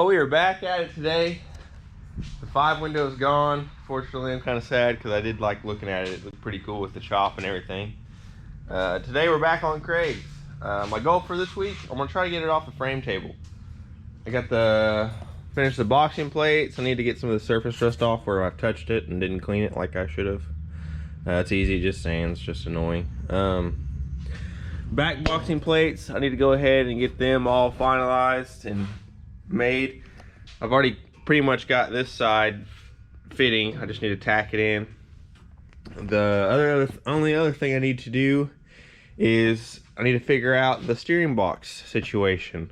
Well, we are back at it today. The 5 windows gone. Fortunately, I'm kind of sad because I did like looking at it. It looked pretty cool with the chop and everything. Today we're back on Craig's. My goal for this week, I'm gonna try to get it off the frame table. I got finished the boxing plates. I need to get some of the surface rust off where I've touched it and didn't clean it like I should have. It's easy, just sands, just annoying. Back boxing plates, I need to go ahead and get them all finalized and made. I've already pretty much got this side fitting. I just need to tack it in. The only other thing I need to do is I need to figure out the steering box situation.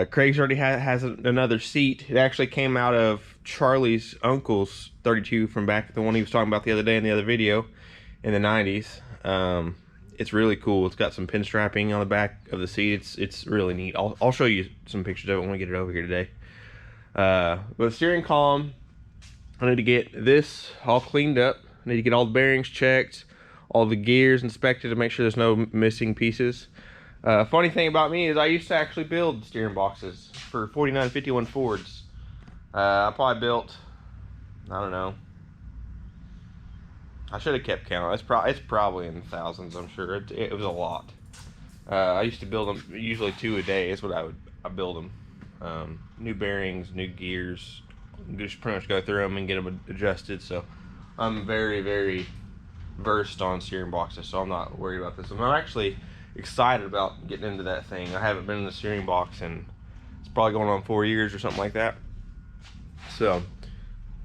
Craig's already has another seat. It actually came out of Charlie's uncle's 32 from back, the one he was talking about the other day in the other video in the 90s. It's really cool. It's got some pinstriping on the back of the seat. It's really neat. I'll show you some pictures of it when we get it over here today. But the steering column, I need to get this all cleaned up. I need to get all the bearings checked, all the gears inspected to make sure there's no missing pieces. Funny thing about me is I used to actually build steering boxes for 4951 Fords. I probably built, I don't know, I should have kept count. It's probably in the thousands, I'm sure. It was a lot. I used to build them, usually 2 a day is what I build them. New bearings, new gears, just pretty much go through them and get them adjusted. So I'm very, very versed on steering boxes, so I'm not worried about this. I'm actually excited about getting into that thing. I haven't been in the steering box and it's probably going on 4 years or something like that. So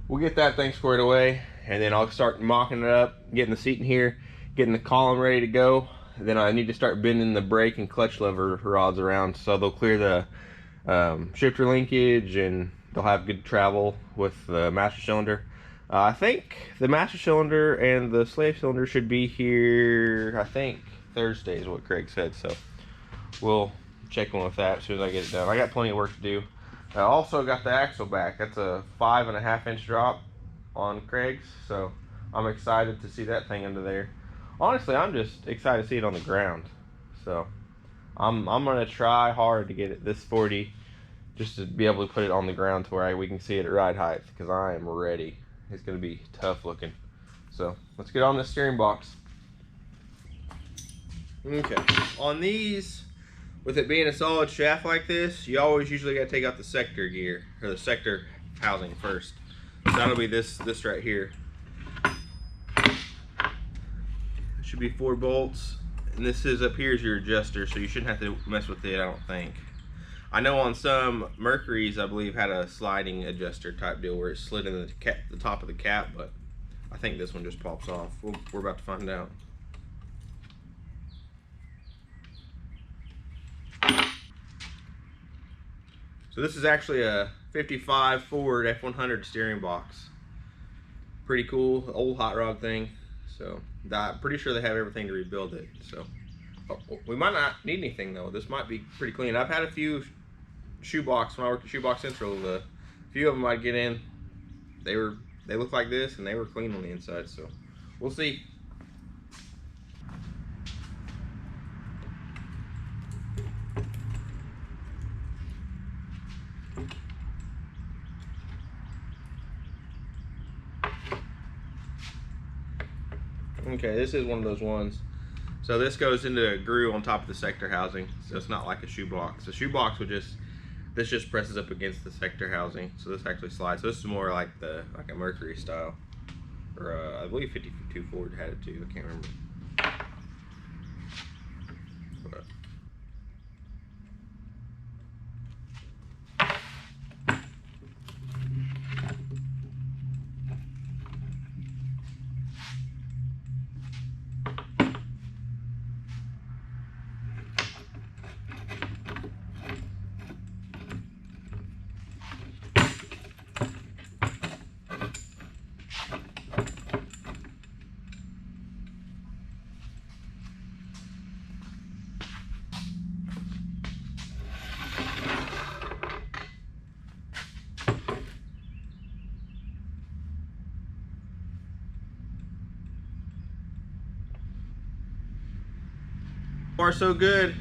we'll get that thing squared away, and then I'll start mocking it up, getting the seat in here, getting the column ready to go. Then I need to start bending the brake and clutch lever rods around so they'll clear the shifter linkage and they'll have good travel with the master cylinder. I think the master cylinder and the slave cylinder should be here, I think Thursday is what Craig said, so we'll check in with that as soon as I get it done. I got plenty of work to do. I also got the axle back. That's a 5.5 inch drop on Craig's, so I'm excited to see that thing under there. Honestly, I'm just excited to see it on the ground. So I'm gonna try hard to get this 40 just to be able to put it on the ground to where we can see it at ride height, because I am ready. It's gonna be tough looking. So let's get on this steering box. Okay, on these, with it being a solid shaft like this, you always usually gotta take out the sector gear, or the sector housing first. So that'll be this right here. It should be 4 bolts, and this is up here is your adjuster, so you shouldn't have to mess with it, I don't think. I know on some Mercury's, I believe, had a sliding adjuster type deal where it slid in the top of the cap, but I think this one just pops off. We're about to find out. So this is actually a 55 Ford F100 steering box. Pretty cool, old hot rod thing. So I'm pretty sure they have everything to rebuild it. So we might not need anything though. This might be pretty clean. I've had a few shoebox when I worked at Shoebox Central. A few of them I'd get in. They looked like this and they were clean on the inside. So we'll see. Okay, this is one of those ones. So this goes into a groove on top of the sector housing, so it's not like a shoebox. The shoebox would this just presses up against the sector housing, so this actually slides. So this is more like a Mercury style, or I believe 52 Ford had it too. I can't remember. But far so good.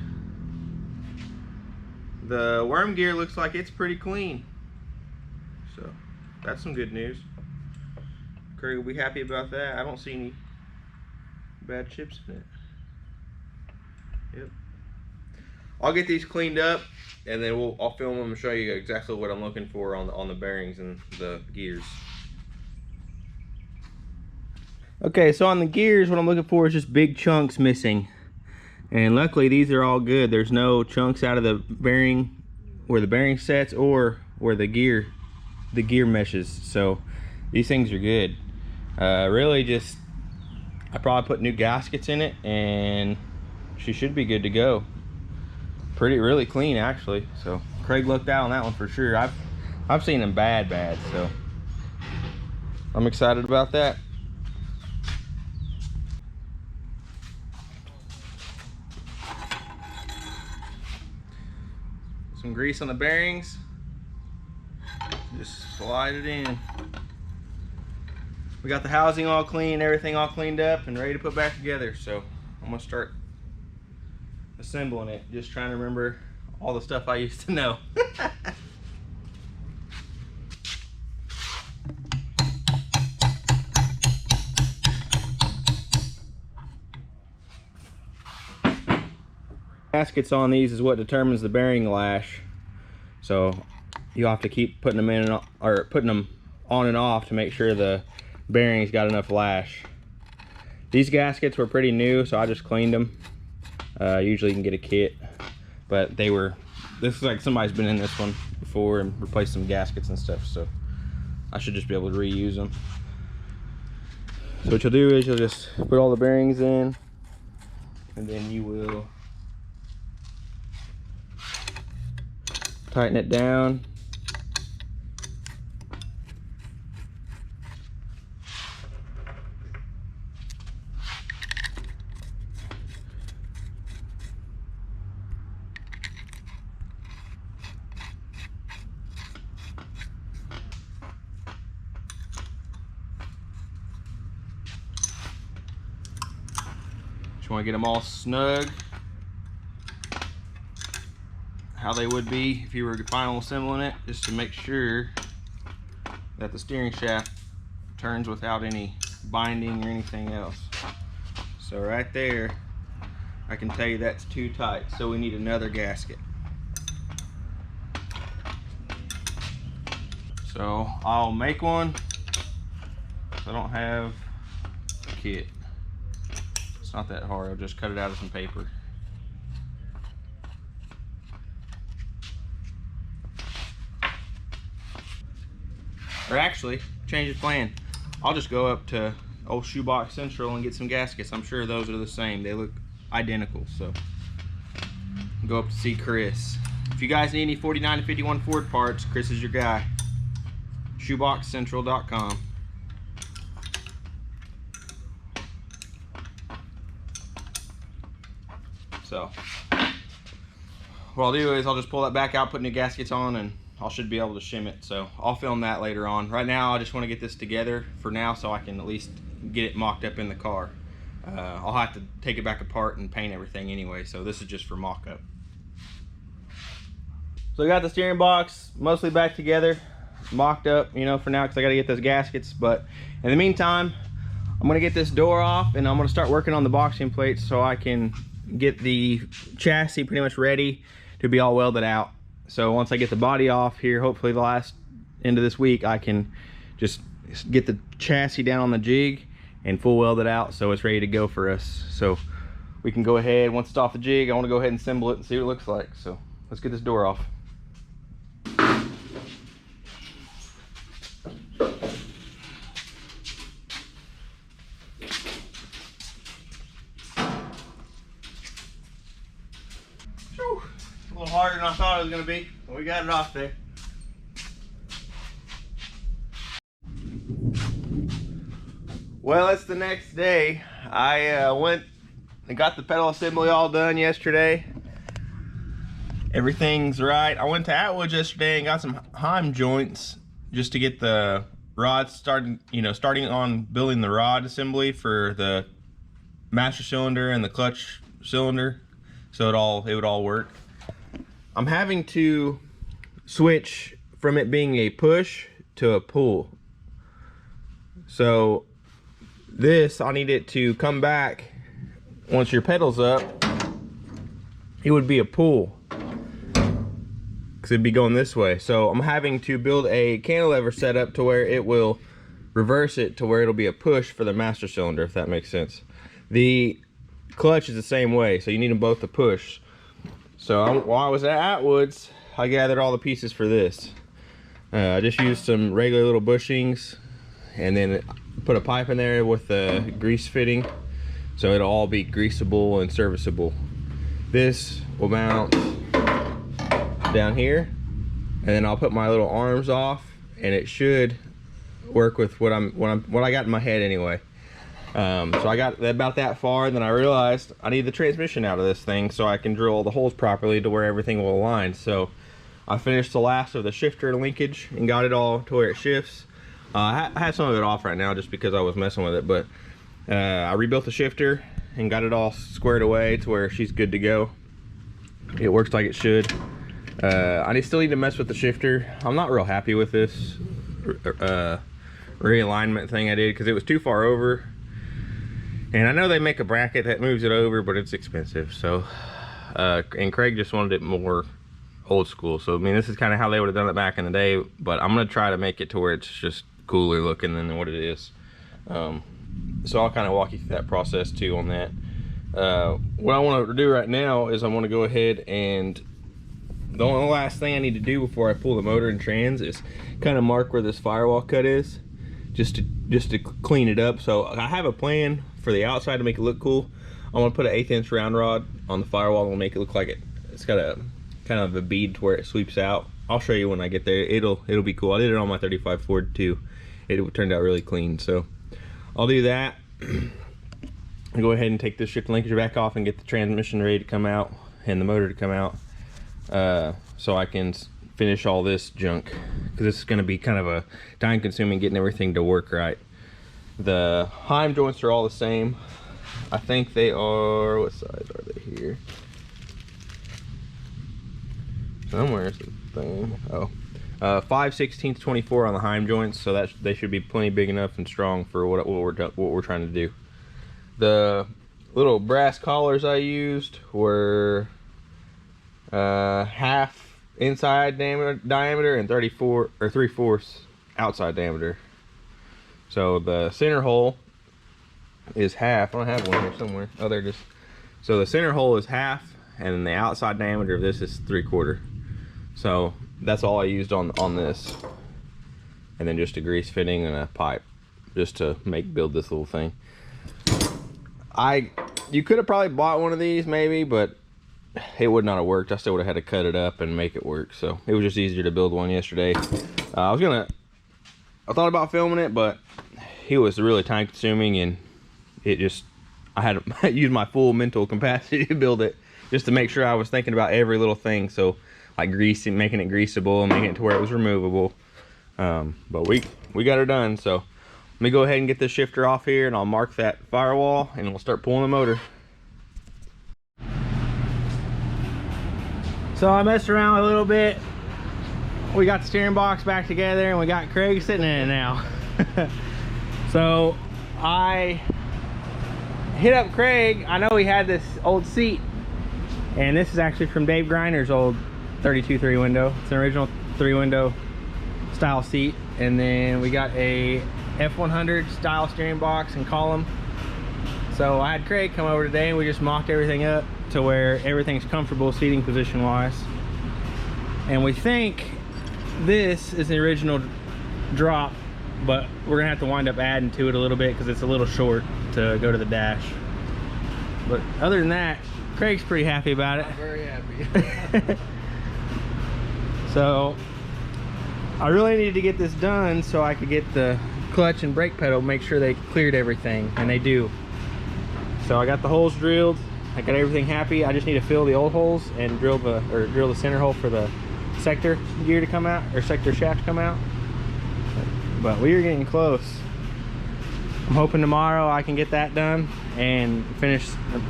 the worm gear looks like it's pretty clean. So that's some good news. Craig will be happy about that. I don't see any bad chips in it. Yep. I'll get these cleaned up, and then I'll film them and show you exactly what I'm looking for on the bearings and the gears. Okay, so on the gears, what I'm looking for is just big chunks missing. And luckily these are all good. There's no chunks out of the bearing where the bearing sets or where the gear meshes. So these things are good. Really just, I probably put new gaskets in it and she should be good to go. Really clean actually. So Craig looked out on that one for sure. I've seen them bad, so I'm excited about that. Some grease on the bearings. Just slide it in. We got the housing all clean, everything all cleaned up and ready to put back together. So I'm gonna start assembling it. Just trying to remember all the stuff I used to know. Gaskets on these is what determines the bearing lash, so you have to keep putting them in or putting them on and off to make sure the bearings got enough lash. These gaskets were pretty new, so I just cleaned them. Usually you can get a kit, but this is like somebody's been in this one before and replaced some gaskets and stuff, so I should just be able to reuse them. So what you'll do is you'll just put all the bearings in, and then you will tighten it down. Just want to get them all snug, how they would be if you were final assembling it, just to make sure that the steering shaft turns without any binding or anything else. So right there, I can tell you that's too tight, so we need another gasket. So I'll make one. I don't have a kit. It's not that hard, I'll just cut it out of some paper. Or actually, change of plan. I'll just go up to old Shoebox Central and get some gaskets. I'm sure those are the same. They look identical, so go up to see Chris. If you guys need any 49 to 51 Ford parts, Chris is your guy. Shoeboxcentral.com. So what I'll do is I'll just pull that back out, put new gaskets on, and I should be able to shim it. So I'll film that later on. Right now I just want to get this together for now so I can at least get it mocked up in the car. I'll have to take it back apart and paint everything anyway, so this is just for mock-up. So I got the steering box mostly back together, mocked up, you know, for now, because I got to get those gaskets. But in the meantime, I'm going to get this door off and I'm going to start working on the boxing plates so I can get the chassis pretty much ready to be all welded out. So once I get the body off here, hopefully the last end of this week, I can just get the chassis down on the jig and full weld it out so it's ready to go for us. So we can go ahead, once it's off the jig, I want to go ahead and assemble it and see what it looks like. So let's get this door off. A little harder than I thought it was going to be, but we got it off there. Well, it's the next day. I went and got the pedal assembly all done yesterday. Everything's right. I went to Atwood yesterday and got some Heim joints just to get the rods starting on building the rod assembly for the master cylinder and the clutch cylinder, so it would all work. I'm having to switch from it being a push to a pull. So this, I need it to come back once your pedal's up. It would be a pull because it'd be going this way. So I'm having to build a cantilever setup to where it will reverse it to where it'll be a push for the master cylinder, if that makes sense. The clutch is the same way, so you need them both to push. So while I was at Atwood's, I gathered all the pieces for this. I just used some regular little bushings and then put a pipe in there with the grease fitting, so it'll all be greasable and serviceable. This will mount down here, and then I'll put my little arms off, and it should work with what I got in my head anyway. So I got about that far, and then I realized I need the transmission out of this thing so I can drill all the holes properly to where everything will align. So I finished the last of the shifter linkage and got it all to where it shifts. I had some of it off right now just because I was messing with it, but I rebuilt the shifter and got it all squared away to where she's good to go. It works like it should. I still need to mess with the shifter. I'm not real happy with this realignment thing I did because it was too far over. And I know they make a bracket that moves it over, but it's expensive. So, and Craig just wanted it more old school. So, I mean, this is kind of how they would have done it back in the day, but I'm going to try to make it to where it's just cooler looking than what it is. So I'll kind of walk you through that process too on that. What I want to do right now is I want to go ahead, and the only last thing I need to do before I pull the motor and trans is kind of mark where this firewall cut is, just to clean it up. So I have a plan for the outside to make it look cool. I'm gonna put an 1/8 inch round rod on the firewall and we'll make it look like it's got a kind of a bead to where it sweeps out. I'll show you when I get there. It'll be cool. I did it on my 35 Ford too. It turned out really clean. So I'll do that. I'll go ahead and take this shifter linkage back off and get the transmission ready to come out and the motor to come out, so I can finish all this junk, because this is going to be kind of a time consuming getting everything to work right. The Heim joints are all the same. I think they are, what size are they here? Somewhere is the thing. Oh, 5/16 on the Heim joints, so that they should be plenty big enough and strong for what we're trying to do. The little brass collars I used were half inside diameter and 3/4 outside diameter. So the center hole is half. I don't have one here somewhere. Oh, there it is. So the center hole is half, and then the outside diameter of this is 3/4. So that's all I used on this, and then just a grease fitting and a pipe just to build this little thing. You could have probably bought one of these maybe, but it would not have worked. I still would have had to cut it up and make it work. So it was just easier to build one yesterday. I thought about filming it, but it was really time consuming, and I had to use my full mental capacity to build it just to make sure I was thinking about every little thing. So like making it greasable and making it to where it was removable. But we got her done. So let me go ahead and get this shifter off here, and I'll mark that firewall, and we'll start pulling the motor. So I messed around a little bit. We got the steering box back together, and we got Craig sitting in it now. So I hit up Craig. I know he had this old seat, and this is actually from Dave Griner's old 32 3-window. It's an original 3-window style seat. And then we got a F100 style steering box and column. So I had Craig come over today, and we just mocked everything up to where everything's comfortable seating position wise. And we think this is the original drop, but we're gonna have to wind up adding to it a little bit because it's a little short to go to the dash. But other than that, Craig's pretty happy about it. I'm very happy. So I really needed to get this done so I could get the clutch and brake pedal, make sure they cleared everything, and they do. So I got the holes drilled, I got everything happy. I just need to fill the old holes and drill the center hole for the sector gear to come out, or sector shaft to come out. But we are getting close. I'm hoping tomorrow I can get that done and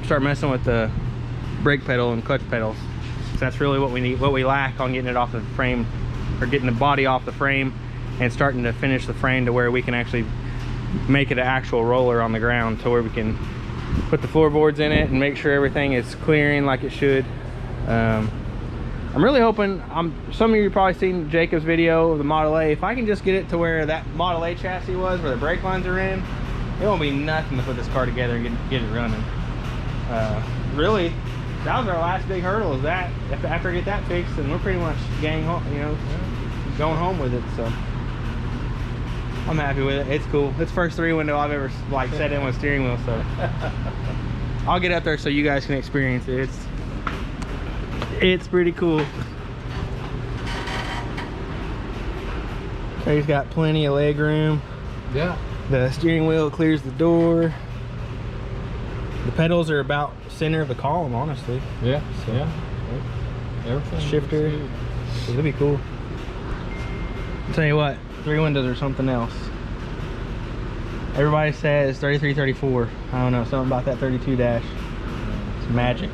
start messing with the brake pedal and clutch pedals. that's really what we need, what we lack on getting it off the frame, or getting the body off the frame and starting to finish the frame to where we can actually make it an actual roller on the ground, to where we can put the floorboards in it and make sure everything is clearing like it should. I'm really hoping, some of you probably seen Jacob's video of the Model A. If I can just get it to where that Model A chassis was, where the brake lines are in, it won't be nothing to put this car together and get it running. Really, that was our last big hurdle, is that. After I get that fixed, and we're pretty much going home with it, so. I'm happy with it. It's cool. It's the first 3-window I've ever like set in with steering wheel, so. I'll get up there so you guys can experience it. It's pretty cool. He's got plenty of leg room. Yeah. The steering wheel clears the door. The pedals are about center of the column, honestly. Yeah. So, yeah. Everything. Shifter. So it'll be cool. I'll tell you what, 3 windows or something else. Everybody says 33, 34. I don't know, something about that 32 dash. It's magic.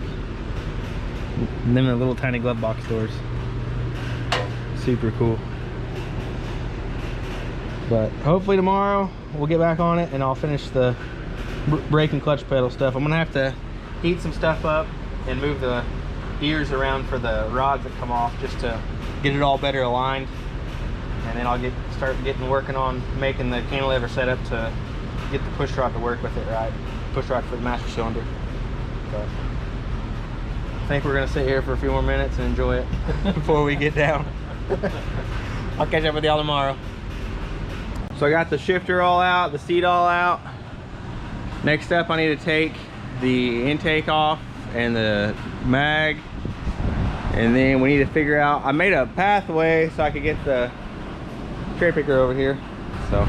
And then the little tiny glove box doors. Super cool. But hopefully tomorrow we'll get back on it and I'll finish the brake and clutch pedal stuff. I'm gonna have to heat some stuff up and move the ears around for the rods that come off, just to get it all better aligned. And then I'll start working on making the cantilever setup to get the push rod to work with it right. Push rod for the master cylinder. But I think we're gonna sit here for a few more minutes and enjoy it before we get down. I'll catch up with y'all tomorrow. So I got the shifter all out, the seat all out. Next up, I need to take the intake off and the mag. And then we need to figure out, I made a pathway so I could get the cherry picker over here. So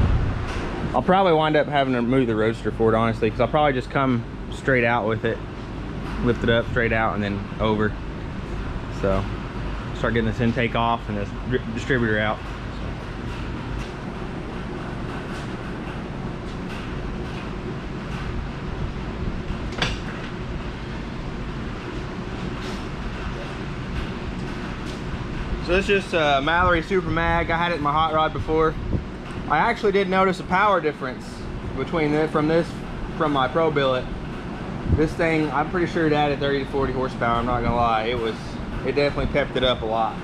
I'll probably wind up having to move the roadster forward, honestly, because I'll probably just come straight out with it, lift it up straight out and then over. So start getting this intake off and this distributor out. So this is just Mallory Super Mag. I had it in my hot rod before. I actually did notice a power difference between this from my Pro billet. This thing, I'm pretty sure it added 30 to 40 horsepower. I'm not gonna lie. It definitely pepped it up a lot.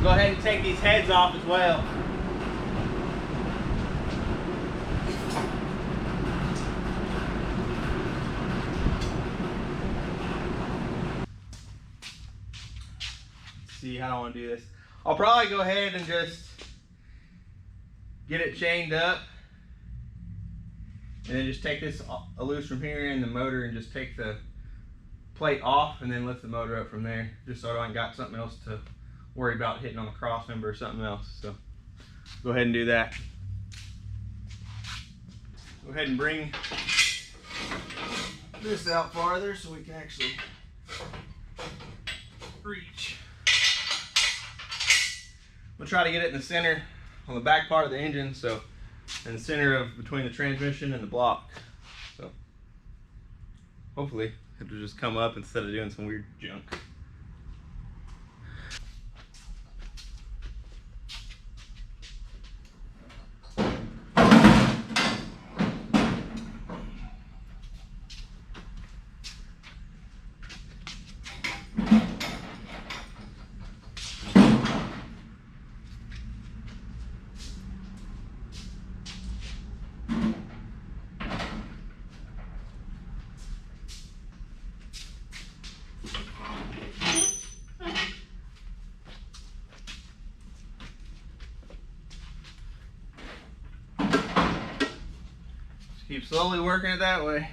Go ahead and take these heads off as well. Let's see how I want to do this. I'll probably go ahead and just get it chained up and then just take this loose from here in the motor and just take the plate off and then lift the motor up from there, just so I ain't got something else to worry about hitting on the cross member or something else. So go ahead and do that. Go ahead and bring this out farther so we can actually reach. I'm gonna try to get it in the center on the back part of the engine, so in the center of between the transmission and the block. So hopefully it'll just come up instead of doing some weird junk. Keep slowly working it that way.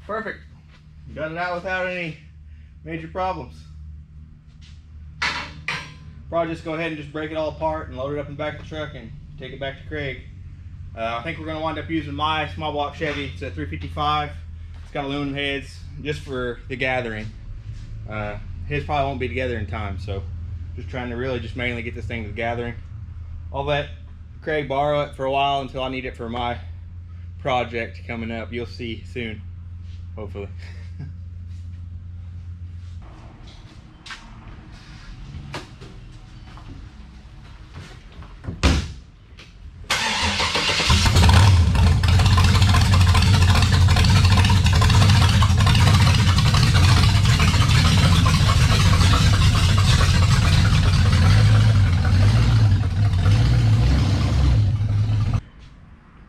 Perfect. Got it out without any major problems. Probably just go ahead and just break it all apart and load it up in the back of the truck and take it back to Craig. I think we're going to wind up using my small block Chevy. It's a 355. It's got aluminum heads just for the gathering. His probably won't be together in time, so just trying to really just mainly get this thing to the gathering. I'll let Craig borrow it for a while until I need it for my project coming up. You'll see soon, hopefully.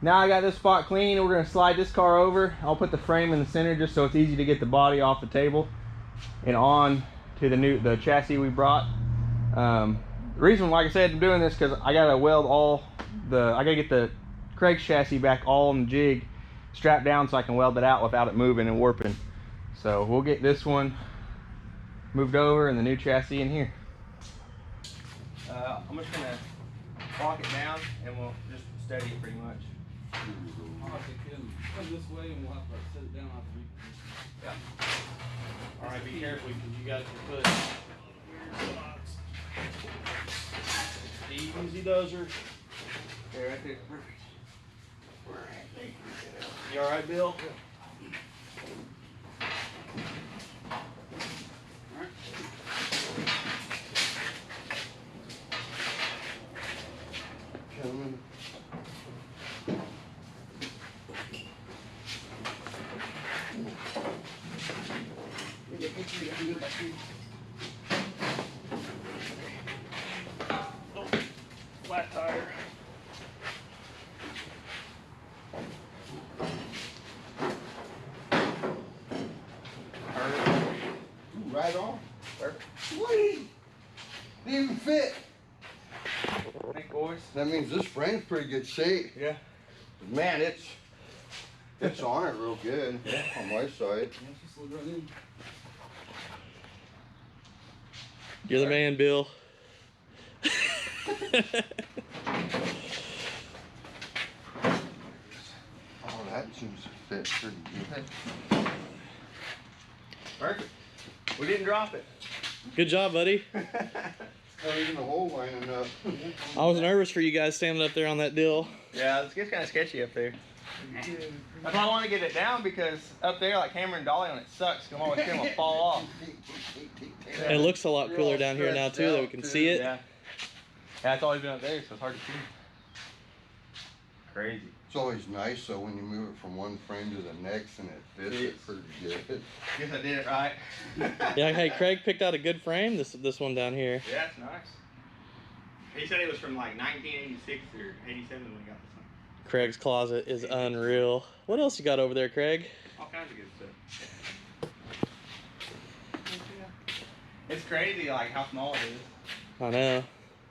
Now I got this spot clean, we're going to slide this car over. I'll put the frame in the center just so it's easy to get the body off the table and on to the chassis we brought. The reason, like I said, I'm doing this because I got to weld I got to get the Craig's chassis back all on the jig, strapped down so I can weld it out without it moving and warping. So we'll get this one moved over and the new chassis in here. I'm just going to lock it down and we'll just steady it pretty much. Come this way and we'll have to set it down after we. Yeah. Alright, be careful because you got your foot. Easy dozer. Okay, right there. Perfect. Alright, you alright, Bill? Yeah. Alright. Coming. Oh, flat tire. Right on. Perfect. Sweet. Didn't even fit. Thanks, boys. That means this frame's pretty good shape. Yeah. Man, it's on it real good. Yeah. On my side. You're the man, Bill. Oh, that seems to fit pretty good. Perfect. We didn't drop it. Good job, buddy. Not even the hole lining up. I was nervous for you guys standing up there on that deal. Yeah, it gets kind of sketchy up there. That's why I want to get it down because up there, like Cameron and Dolly on it sucks. I'm always scared it'll fall off. It looks a lot cooler down here now too, that we can see it. Yeah. Yeah, it's always been up there, so it's hard to see. Crazy. It's always nice though when you move it from one frame to the next and it fits it pretty good. Guess I did it right. Yeah, hey, Craig picked out a good frame, this one down here. Yeah, it's nice. He said it was from like 1986 or 87 when we got this one. Craig's closet is unreal. What else you got over there, Craig? All kinds of good stuff. It's crazy like how small it is. I know.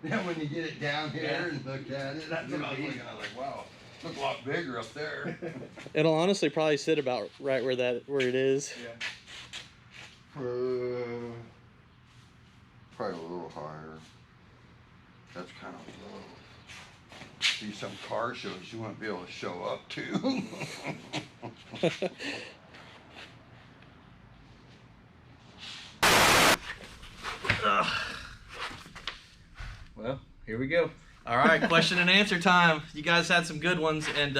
Yeah, when you get it down here and look at it, that's what I was looking at. I was like, wow, looks a lot bigger up there. It'll honestly probably sit about right where it is. Yeah. Probably a little higher. That's kind of low. See some car shows you won't be able to show up to. Well, here we go. All right, question and answer time. You guys had some good ones, and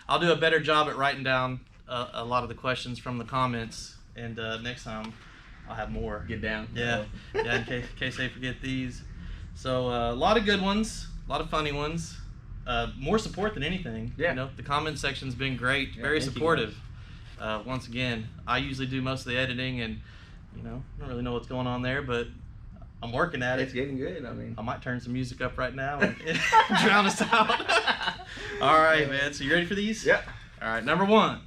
I'll do a better job at writing down a lot of the questions from the comments, and next time I'll have more. Get down. Yeah, yeah, in case they forget these. So a lot of good ones, a lot of funny ones. More support than anything. Yeah. You know, the comment section's been great, Yeah, very thank you, supportive. Once again, I usually do most of the editing, and you know, I don't really know what's going on there, but I'm working at It's it. getting good. I mean, I might turn some music up right now and drown us out. All right, man. So you ready for these? Yep. All right. Number one.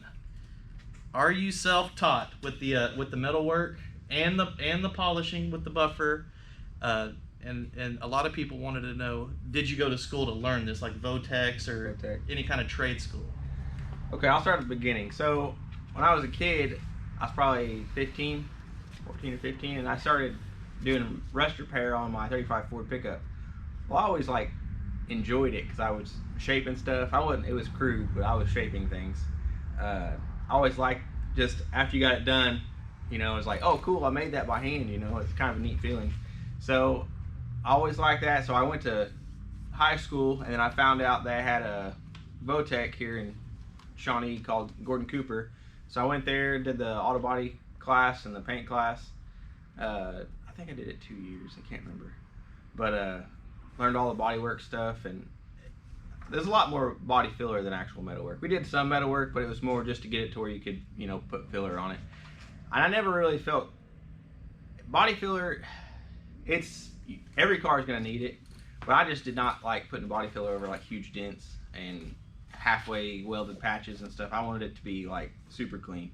Are you self-taught with the metal work and the polishing with the buffer? And a lot of people wanted to know, did you go to school to learn this, like Votex or Votex. any kind of trade school? Okay, I'll start at the beginning. So when I was a kid, I was probably 14 or 15, and I started doing rust repair on my 35 Ford pickup. Well, I always like enjoyed it because I was shaping stuff. It was crude, but I was shaping things. I always liked just after you got it done, you know, it's like, oh cool, I made that by hand, you know, it's kind of a neat feeling. So I always liked that. So I went to high school, and then I found out they had a Votech here in Shawnee called Gordon Cooper. So I went there, did the auto body class and the paint class. I think I did it 2 years, I can't remember. But learned all the body work stuff, and there's a lot more body filler than actual metal work. We did some metal work, but it was more just to get it to where you could, you know, put filler on it. And I never really felt body filler. Every car is going to need it, but I just did not like putting body filler over like huge dents and halfway welded patches and stuff. I wanted it to be like super clean.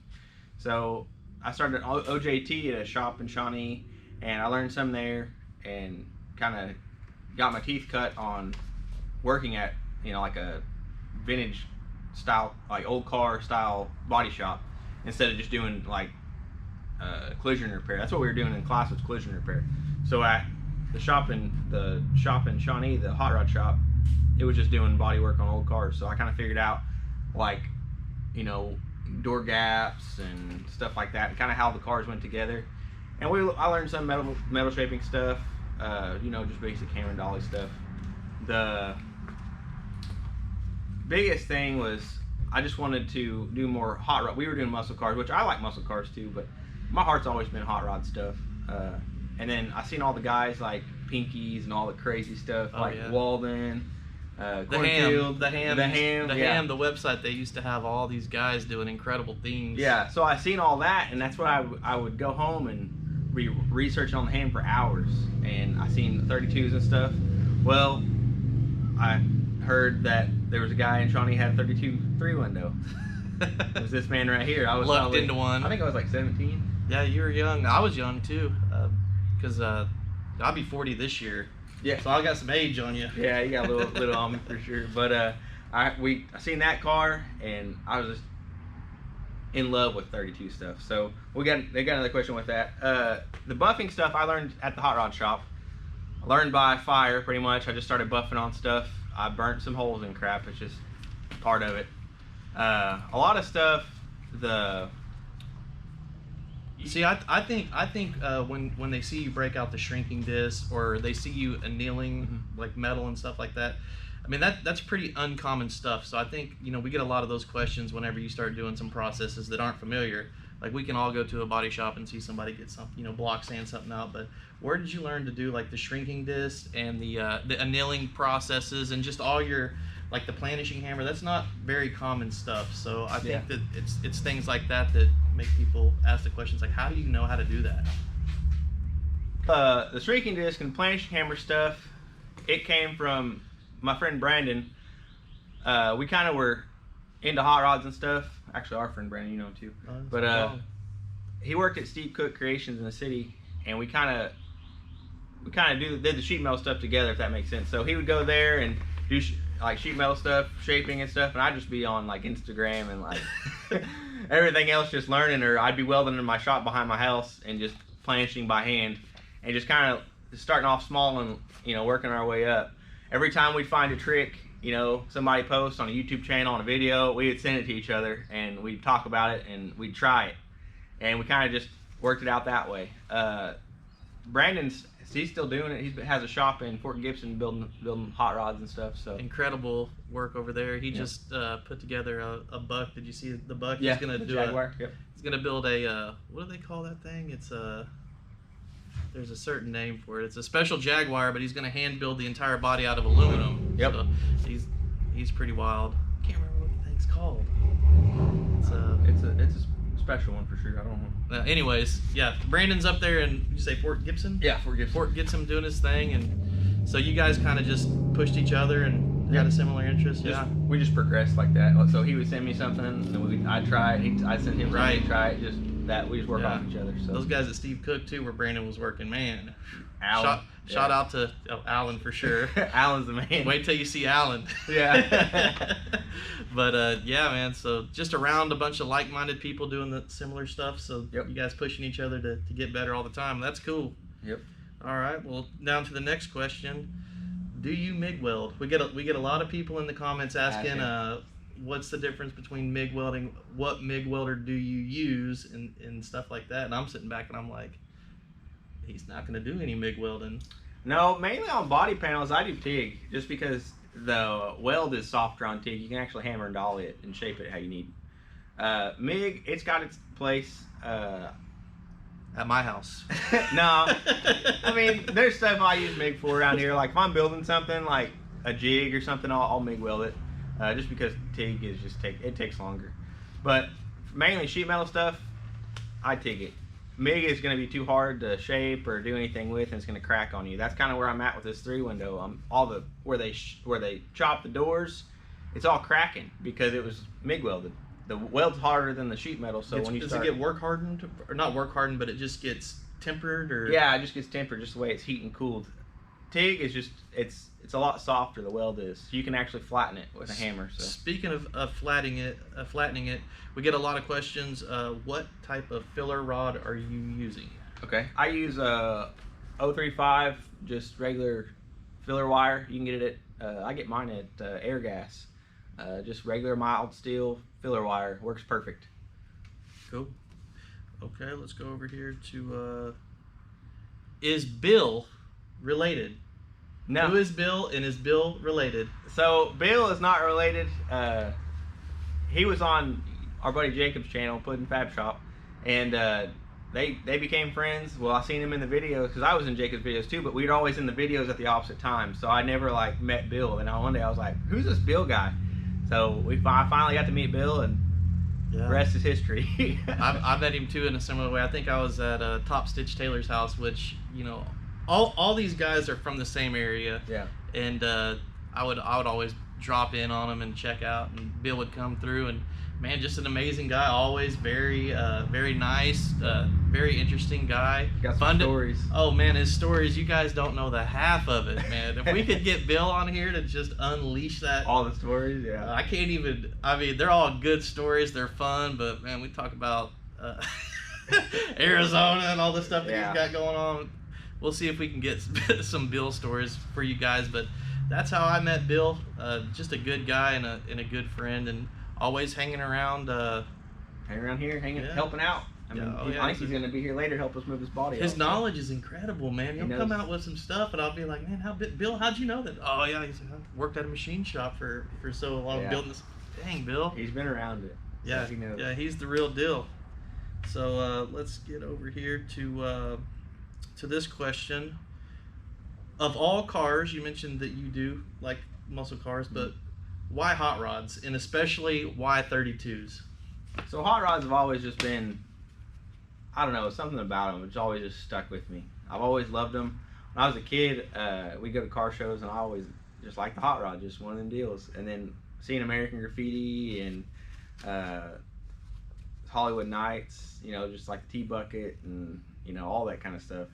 So I started OJT at a shop in Shawnee, and I learned some there and kind of got my teeth cut on working at, you know, like a vintage style, like old car style body shop, instead of just doing like collision repair. That's what we were doing in class, was collision repair. So at the shop in Shawnee, the hot rod shop, it was just doing body work on old cars. So I kind of figured out, like, you know, door gaps and stuff like that, and kind of how the cars went together. And I learned some metal shaping stuff, you know, just basic hammer and dolly stuff. The biggest thing was I just wanted to do more hot rod. We were doing muscle cars, which I like muscle cars too, but my heart's always been hot rod stuff. And then I seen all the guys like Pinkies and all the crazy stuff, Walden, the Ham, the website, they used to have all these guys doing incredible things. Yeah, so I seen all that, and that's what I would go home and be researching on the Ham for hours. And I seen 32s and stuff. Well, I heard that there was a guy in Shawnee had a 32 3-window. It was this man right here. I was lucked into one. I think I was like 17. Yeah, you were young. I was young too, because I'll be 40 this year. Yeah. So I got some age on you. Yeah, you got a little on me for sure. But I seen that car, and I was just in love with 32 stuff. So they got another question with that. The buffing stuff I learned at the hot rod shop. I learned by fire pretty much. I just started buffing on stuff. I burnt some holes in crap. It's just part of it. A lot of stuff. See, I think when they see you break out the shrinking disc, or they see you annealing like metal and stuff like that, I mean that's pretty uncommon stuff. So I think, you know, we get a lot of those questions whenever you start doing some processes that aren't familiar. Like, we can all go to a body shop and see somebody get some, you know, block sand something out, but where did you learn to do like the shrinking disc and the annealing processes and just all your, like, the planishing hammer? That's not very common stuff. So I think that it's things like that that make people ask the questions, like, how do you know how to do that? The shrinking disc and planishing hammer stuff, it came from my friend Brandon. We kind of were into hot rods and stuff. Actually, our friend Brandon, you know him too. But he worked at Steve Cook Creations in the city, and we kind of did the sheet metal stuff together, if that makes sense. So he would go there and do like sheet metal stuff, shaping and stuff, and I'd just be on like Instagram and like everything else, just learning. Or I'd be welding in my shop behind my house and just planishing by hand, and just kind of starting off small and, you know, working our way up. Every time we'd find a trick, you know, somebody posts on a YouTube channel, on a video, we would send it to each other, and we'd talk about it, and we'd try it, and we kind of just worked it out that way. He's still doing it. He has a shop in Fort Gibson building hot rods and stuff. So incredible work over there. He just put together a buck. Did you see the buck? Yeah, he's gonna do Jaguar. He's gonna build a what do they call that thing? It's there's a certain name for it. It's a special Jaguar, but he's gonna hand build the entire body out of aluminum. Yep. So he's pretty wild. I can't remember what the thing's called. It's a special one for sure. I don't know. Anyways, yeah, Brandon's up there in, you say Fort Gibson? Yeah, Fort Gibson. Fort Gibson doing his thing, and so you guys kind of just pushed each other and got a similar interest. We just progressed like that. So he would send me something, and I'd try it. I'd send him something, he'd try it. Just that we just work off each other. So those guys at Steve Cook too, where Brandon was working, man. Alan, Shout out to Alan for sure. Alan's the man. Wait till you see Alan. Yeah. But yeah, man. So just around a bunch of like-minded people doing the similar stuff. So you guys pushing each other to get better all the time. That's cool. Yep. All right. Well, down to the next question. Do you MIG weld? We get a lot of people in the comments asking, what's the difference between MIG welding? What MIG welder do you use and stuff like that? And I'm sitting back and I'm like, he's not going to do any MIG welding. No, mainly on body panels I do TIG, just because the weld is softer on TIG. You can actually hammer and dolly it and shape it how you need. MIG, it's got its place. At my house. No, I mean, there's stuff I use MIG for around here. Like if I'm building something like a jig or something, I'll MIG weld it. Just because TIG is it takes longer. But mainly sheet metal stuff, I TIG it. MIG is going to be too hard to shape or do anything with, and it's going to crack on you. That's kind of where I'm at with this 3-window. Where they chop the doors, it's all cracking because it was MIG welded. The weld's harder than the sheet metal, so when you start, does it get work hardened, or not work hardened, but it just gets tempered, or yeah, it just gets tempered just the way it's heat and cooled. TIG is just it's a lot softer. The weld is. You can actually flatten it with a hammer. So speaking of flattening it, we get a lot of questions. What type of filler rod are you using? Okay, I use 035, just regular filler wire. You can get it at I get mine at Airgas. Just regular mild steel filler wire, works perfect. Cool. Okay, let's go over here to is Bill related? No. Who is Bill, and is Bill related? So Bill is not related. He was on our buddy Jacob's channel, Puddin' Fab Shop, and they became friends. Well, I seen him in the videos because I was in Jacob's videos too, but we were always in the videos at the opposite time, so I never like met Bill. And one day I was like, "Who's this Bill guy?" So I finally got to meet Bill, and the rest is history. I met him too in a similar way. I think I was at Top Stitch Taylor's house, which, you know, all these guys are from the same area. Yeah. And I would always drop in on them and check out, and Bill would come through, and man, just an amazing guy. Always very nice, very interesting guy. Got some stories. Oh man, his stories, you guys don't know the half of it, man. If we could get Bill on here to just unleash that. All the stories, yeah. I can't even, I mean, they're all good stories. They're fun, but man, we talk about Arizona and all the stuff that he's got going on. We'll see if we can get some Bill stories for you guys, but that's how I met Bill. Just a good guy and a good friend, and always hanging around. Hanging around here, helping out. I mean, I think he's going to be here later to help us move his body. His knowledge is incredible, man. He'll come out with some stuff, and I'll be like, man, Bill, how'd you know that? Oh, yeah, he's worked at a machine shop for so long building this. Dang, Bill. He's been around it. Yeah, so he knows. Yeah, he's the real deal. So let's get over here to this question. Of all cars, you mentioned that you do like muscle cars, but why hot rods, and especially why 32s? So hot rods have always just been, I don't know, something about them. It's always just stuck with me. I've always loved them. When I was a kid, we go to car shows, and I always just liked the hot rod, just one of them deals. And then seeing American Graffiti and Hollywood Nights, you know, just like the T-Bucket and, you know, all that kind of stuff.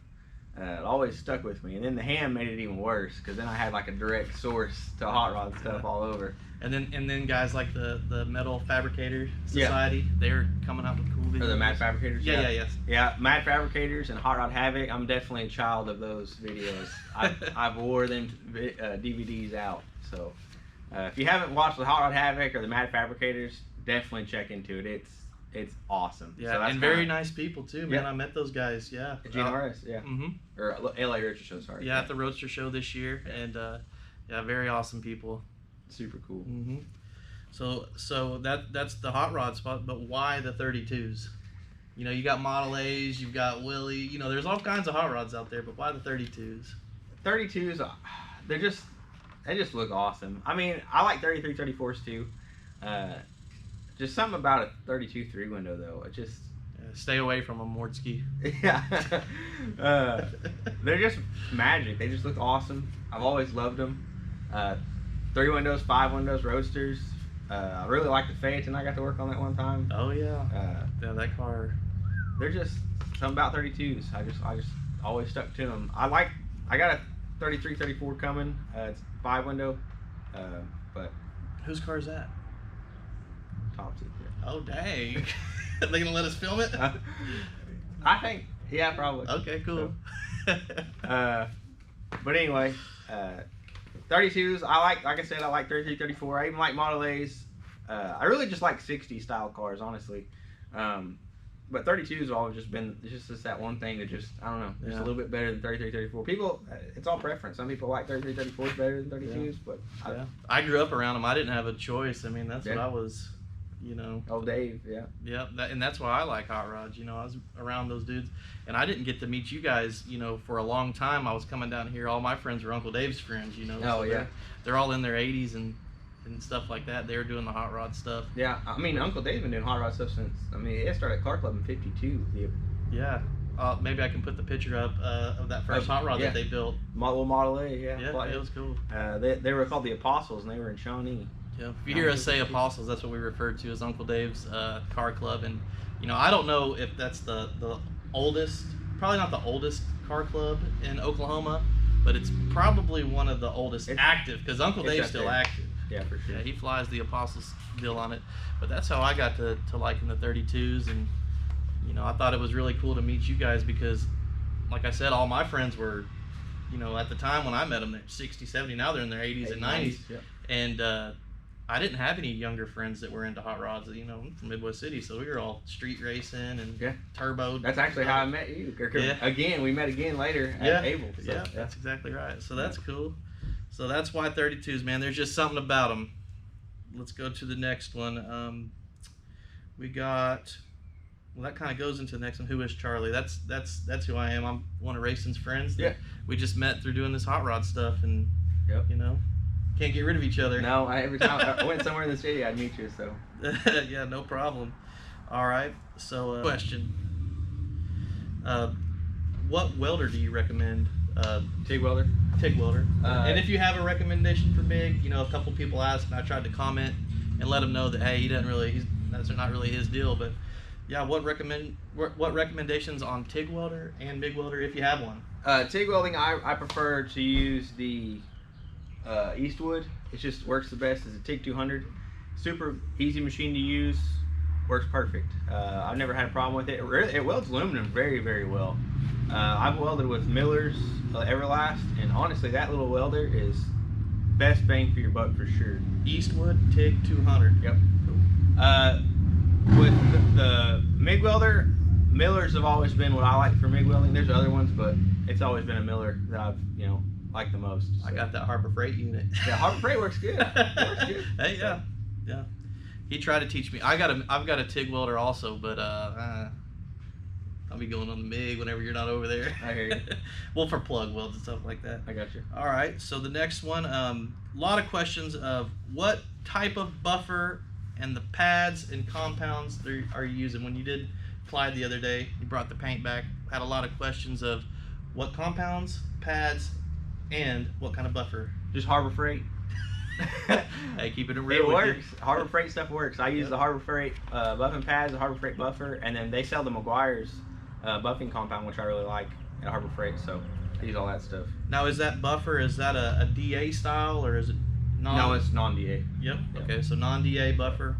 It always stuck with me. And then the ham made it even worse, because then I had like a direct source to hot rod stuff all over. And then guys like the Metal Fabricator Society, they're coming out with cool videos. Or the Mad Fabricators? Yes. Yeah, Mad Fabricators and Hot Rod Havoc. I'm definitely a child of those videos. I've wore them DVDs out. So if you haven't watched the Hot Rod Havoc or the Mad Fabricators, definitely check into it. It's awesome. Yeah, so and very nice people too, man. I met those guys. Yeah. At GNRS, yeah. Mm-hmm. Or LA Roadster Show, sorry. Yeah, at the Roadster Show this year, and very awesome people. Super cool. Mm-hmm. So that's the hot rod spot, but why the 32s? You know, you got Model A's, you've got Willie. You know, there's all kinds of hot rods out there, but why the 32s? 32s, they just look awesome. I mean, I like 33, 34s too. Just something about a 32 3-window though. It just stay away from them, Mortsky. Yeah. They're just magic. They just look awesome. I've always loved them. 3 windows, 5 windows, roadsters. I really like the Phaeton. I got to work on that one time. Oh yeah. Yeah, that car. they're just something about 32s. I just always stuck to them. I got a 33, 34 coming. It's 5-window, but Whose car is that? top secret. Oh dang! Are they gonna let us film it? I think, yeah, probably. Okay, cool. But anyway, 32s. Like I said, I like 33, 34. I even like Model A's. I really just like 60 style cars, honestly. But 32s have always just been just that one thing that just, I don't know, just a little bit better than 33, 34. People, it's all preference. Some people like 33, 34s better than 32s, but I grew up around them. I didn't have a choice. I mean, that's what I was, you know. Oh, Dave, yeah. Yeah, and that's why I like hot rods. You know, I was around those dudes, and I didn't get to meet you guys, you know, for a long time. I was coming down here. All my friends were Uncle Dave's friends, you know. Oh, so yeah. They're all in their 80s and stuff like that. They were doing the hot rod stuff. Yeah, I mean, Uncle Dave's been doing hot rod stuff since, I mean, it started at Car Club in 52. Yeah. Maybe I can put the picture up of that first hot rod that they built. Model A, yeah. Yeah, it was cool. They were called the Apostles, and they were in Shawnee. Yeah. If you hear us say Apostles, that's what we refer to as Uncle Dave's car club. And, you know, I don't know if that's the oldest, probably not the oldest car club in Oklahoma, but it's probably one of the oldest active, because Uncle Dave's still active. Yeah, for sure. Yeah, he flies the Apostles deal on it. But that's how I got to liking the 32s. And, you know, I thought it was really cool to meet you guys because, like I said, all my friends were, you know, at the time when I met them, they're 60, 70. Now they're in their 80s and 90s. Yeah. And I didn't have any younger friends that were into hot rods. You know, I'm from Midwest City, so we were all street racing and turbo. That's actually how I met you. Yeah. Again, we met again later at Able. So, yeah, that's exactly right. So that's cool. So that's why 32s, man. There's just something about them. Let's go to the next one. We got. Well, that kind of goes into the next one. Who is Charlie? That's who I am. I'm one of Racing's friends. Yeah. We just met through doing this hot rod stuff, and you know, can't get rid of each other. No, every time I went somewhere in the city, I'd meet you. So. Yeah, no problem. All right. So, question. What welder do you recommend? TIG welder. TIG welder. And if you have a recommendation for MIG, you know, a couple people asked, and I tried to comment and let him know that hey, that's not really his deal. But yeah, what recommendations on TIG welder and MIG welder if you have one? TIG welding, I prefer to use the Eastwood. It just works the best as a TIG 200. Super easy machine to use. Works perfect. I've never had a problem with it. It welds aluminum very, very well. I've welded with Miller's Everlast, and honestly, that little welder is best bang for your buck for sure. Eastwood TIG 200. Yep. With the MIG welder, Millers have always been what I like for MIG welding. There's other ones, but it's always been a Miller that I've liked the most. So. I got that Harbor Freight unit. Yeah, Harbor Freight works good. It works good. Hey, yeah. He tried to teach me. I've got a TIG welder also, but I'll be going on the MIG whenever you're not over there. I hear you. Well, for plug welds and stuff like that. I got you. All right. So the next one, a lot of questions of what type of buffer and the pads and compounds are you using. When you did Clyde the other day, you brought the paint back. Had a lot of questions of what compounds, pads, and what kind of buffer. Just Harbor Freight. Hey, keeping it real. It works. Harbor Freight stuff works. I use the Harbor Freight buffing pads, the Harbor Freight buffer, and then they sell the McGuire's buffing compound, which I really like at Harbor Freight. So I use all that stuff. Now, is that buffer? Is that a DA style or is it? No, it's non-DA. Yep. Okay, so non-DA buffer.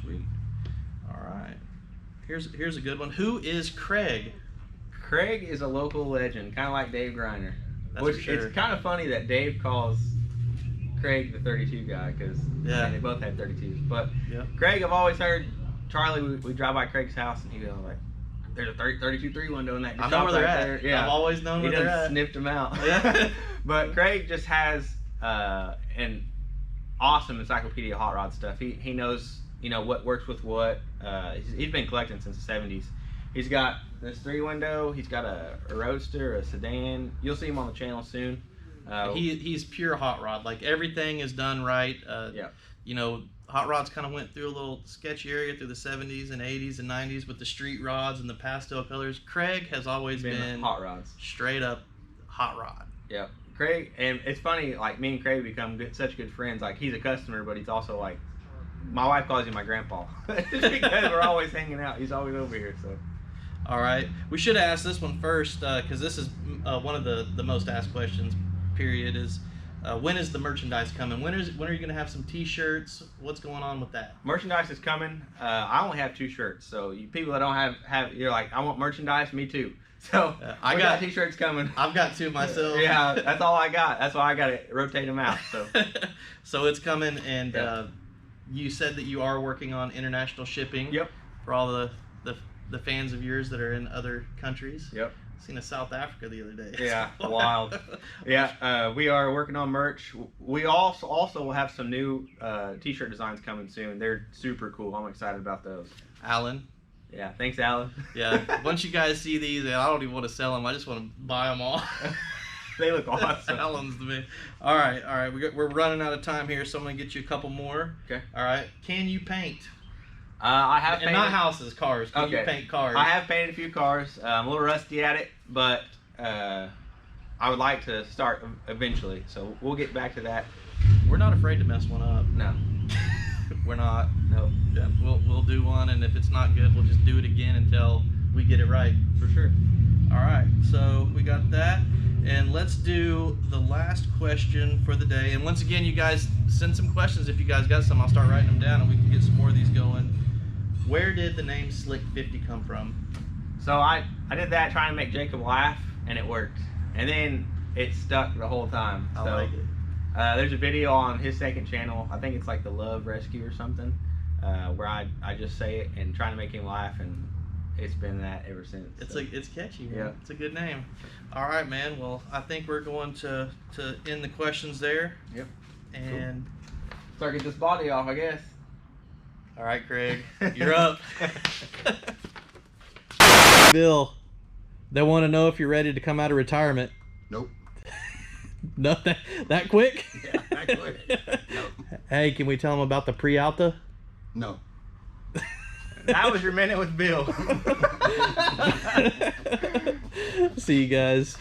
Sweet. All right. Here's a good one. Who is Craig? Craig is a local legend, kind of like Dave Griner. That's Which for sure. It's kind of funny that Dave calls Craig the 32 guy because they both had 32s. But Craig, I've always heard Charlie. We drive by Craig's house and he goes like, "There's a 32 3-window in that." I know where they're at. There. Yeah, I've always known where they're at. Sniffed them out. Yeah. But Craig just has an awesome encyclopedia of hot rod stuff. He knows what works with what. He's been collecting since the 70s. He's got this 3-window. He's got a roadster, a sedan. You'll see him on the channel soon. He's pure hot rod. Like everything is done right. Hot rods kind of went through a little sketchy area through the 70s and 80s and 90s with the street rods and the pastel colors. Craig has always been hot rods. Straight up hot rod. Yeah. Craig, and it's funny, like me and Craig become such good friends. Like he's a customer, but he's also like, my wife calls him my grandpa. Just because we're always hanging out. He's always over here. So All right. We should have asked this one first because this is one of the most asked questions. Period. Is when is the merchandise coming? When are you going to have some T-shirts? What's going on with that? Merchandise is coming. I only have 2 shirts, so you people that don't have you're like, I want merchandise. Me too. So I got T-shirts coming. I've got 2 myself. Yeah, that's all I got. That's why I got to rotate them out. So so it's coming, and you said that you are working on international shipping. Yep. For all the fans of yours that are in other countries. Yep. Seen a South Africa the other day. Yeah, wild. Yeah, we are working on merch. We also will have some new T-shirt designs coming soon. They're super cool. I'm excited about those. Alan. Yeah, thanks, Alan. Yeah, once you guys see these, I don't even want to sell them. I just want to buy them all. They look awesome. Alan's the man. All right. We're running out of time here, so I'm gonna get you a couple more. Okay. All right. Can you paint? I have painted. And not houses, cars. Can you paint cars? I have painted a few cars. I'm a little rusty at it, but I would like to start eventually. So we'll get back to that. We're not afraid to mess one up. No. We're not. No. Yeah, we'll do one, and if it's not good, we'll just do it again until we get it right. For sure. All right. So we got that, and let's do the last question for the day. And once again, you guys send some questions if you guys got some. I'll start writing them down, and we can get some more of these going. Where did the name Slick 50 come from? So I did that trying to make Jacob laugh, and it worked. And then it stuck the whole time. I like it. There's a video on his second channel. I think it's like the Love Rescue or something, where I just say it and trying to make him laugh, and it's been that ever since. It's catchy, man. Yeah. It's a good name. All right, man. Well, I think we're going to end the questions there. Yep. And start get this body off, I guess. All right, Craig, you're up. Bill, they want to know if you're ready to come out of retirement. Nope. No, that quick? Yeah, that quick. Nope. Hey, can we tell them about the pre-alta? No. That was your minute with Bill. See you guys.